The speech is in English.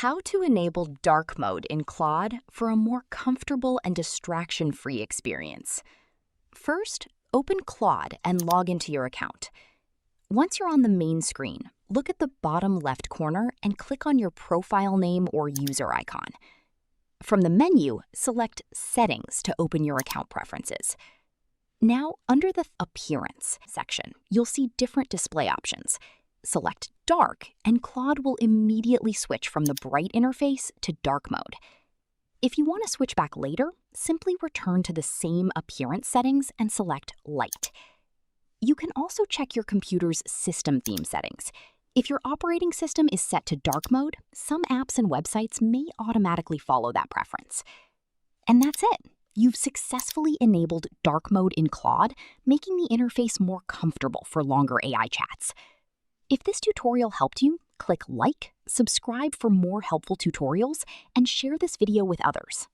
How to enable dark mode in Claude for a more comfortable and distraction-free experience. First, open Claude and log into your account. Once you're on the main screen, look at the bottom left corner and click on your profile name or user icon. From the menu, select Settings to open your account preferences. Now, under the Appearance section, you'll see different display options. Select Dark, and Claude will immediately switch from the bright interface to dark mode. If you want to switch back later, simply return to the same appearance settings and select Light. You can also check your computer's system theme settings. If your operating system is set to dark mode, some apps and websites may automatically follow that preference. And that's it. You've successfully enabled dark mode in Claude, making the interface more comfortable for longer AI chats. If this tutorial helped you, click like, subscribe for more helpful tutorials, and share this video with others.